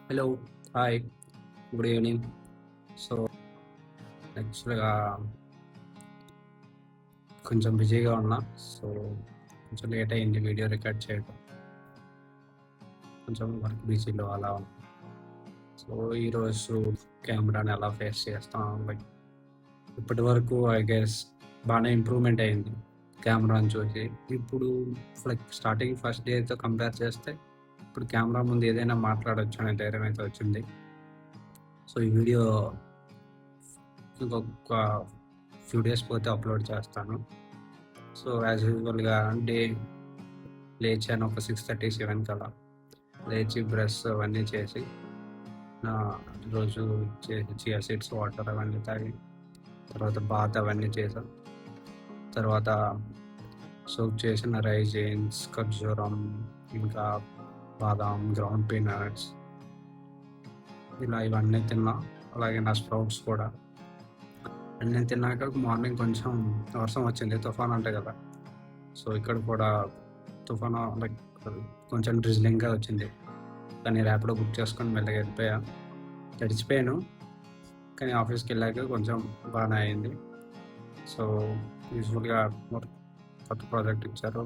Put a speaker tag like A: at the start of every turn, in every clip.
A: Hello. Hi. Good evening. So, యాక్చువల్‌గా కొంచెం బిజీగా ఉన్నా. సో, కొంచెం లేట్ అయింది వీడియో రికార్డ్ చేయడం. కొంచెం వర్క్ బిజీలో అలా ఉన్నా. సో, ఈరోజు కెమెరాని ఎలా ఫేస్ చేస్తాం లైక్ ఇప్పటివరకు ఐ గెస్ బానే ఇంప్రూవ్‌మెంట్ అయింది కెమెరాని చూసి. ఇప్పుడు లైక్ స్టార్టింగ్ ఫస్ట్ డేతో కంపేర్ చేస్తే ఇప్పుడు కెమెరా ముందు ఏదైనా మాట్లాడొచ్చు అనే ధైర్యం అయితే వచ్చింది. సో, ఈ వీడియో ఇంకొక ఫ్యూ డేస్ పోతే అప్లోడ్ చేస్తాను. సో, యాజ్ యూజువల్‌గా డే లేచాను ఒక 6:30, 7 కల్లా. లేచి బ్రష్ అవన్నీ చేసి, నా రోజు చియా సీడ్స్ వాటర్ అవన్నీ తాగి, తర్వాత బాత్ అవన్నీ చేశాను. తర్వాత సోక్ చేసిన రైజిన్స్, ఖర్జూరం, ఇంకా బాదాం, గ్రౌండ్ పీనట్స్ ఇలా ఇవన్నీ తిన్నా. అలాగే నా స్ప్రౌట్స్ కూడా. అన్నీ తిన్నాక మార్నింగ్ కొంచెం వర్షం వచ్చింది. తుఫాన్ అంటాయి కదా! సో, ఇక్కడ కూడా తుఫాను లైక్ కొంచెం డ్రిజ్లింగ్‌గా వచ్చింది. కానీ ర్యాపిడో బుక్ చేసుకొని మెల్లగా వెళ్ళిపోయా. తడిచిపోయాను. కానీ ఆఫీస్‌కెళ్ళాక కొంచెం బానే అయింది. సో, యూజువల్‌గా కొత్త ప్రాజెక్ట్ ఇచ్చారు.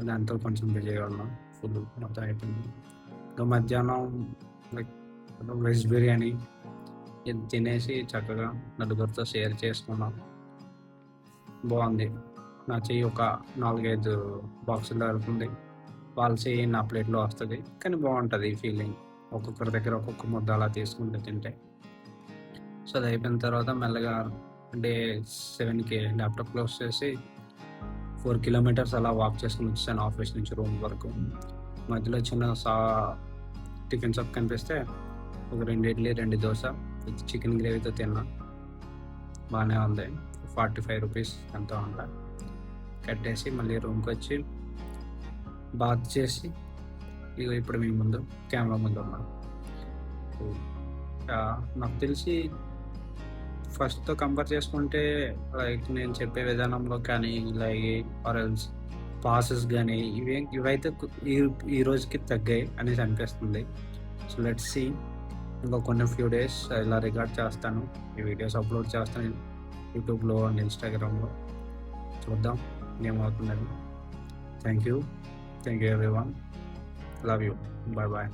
A: దాంతో కొంచెం బిజీగా ఉన్నా. ఫుడ్ మొత్తం అయిపోయింది. ఇంకా మధ్యాహ్నం లైక్ వెజ్ బిర్యానీ ఇది తినేసి చక్కగా నలుగురితో షేర్ చేసుకున్నాం. బాగుంది. నా చెయ్యి ఒక 4, 5 బాక్సుల్లో వెళ్తుంది. వాళ్ళ చెయ్యి నా ప్లేట్‌లో వస్తది. కానీ బావుంటది ఈ ఫీలింగ్. ఒక్కొక్కరి దగ్గర ఒక్కొక్క ముద్ద అలా తీసుకుంటూ తింటే. సో, అది అయిపోయిన తర్వాత మెల్లగా డే 7కి ల్యాప్‌టాప్ క్లోజ్ చేసి 4 కిలోమీటర్స్ అలా వాక్ చేసుకొని వచ్చేసాను ఆఫీస్ నుంచి రూమ్ వరకు. మధ్యలో చిన్న టిఫిన్ షాప్ కనిపిస్తే ఒక 2 ఇడ్లీ, 2 దోస విత్ చికెన్ గ్రేవీతో తిన్నా. బానే ఉంది. ₹45 ఎంతో అంట. కట్టేసి మళ్ళీ రూమ్‌కొచ్చి బాత్ చేసి ఇగో ఇప్పుడు మీ ముందు కెమెరా ముందు ఉన్నాను. నాకు తెలిసి ఫస్ట్‌తో కంపేర్ చేసుకుంటే లైక్ నేను చెప్పే విధానంలో కానీ అలాగే ఆర్ ఎల్స్ పాసెస్ గానీ ఇవైతే ఈ ఈ రోజుకి తగ్గాయి అనేసి అనిపిస్తుంది. So, let's see. ఇంకో కొన్ని ఫ్యూ డేస్ ఇలా రికార్డ్ చేస్తాను. ఈ వీడియోస్ అప్లోడ్ చేస్తాను యూట్యూబ్‌లో అండ్ ఇన్‌స్టాగ్రామ్‌లో. చూద్దాం ఏమవుతుందని. Thank you. Thank you everyone. Love you. Bye bye.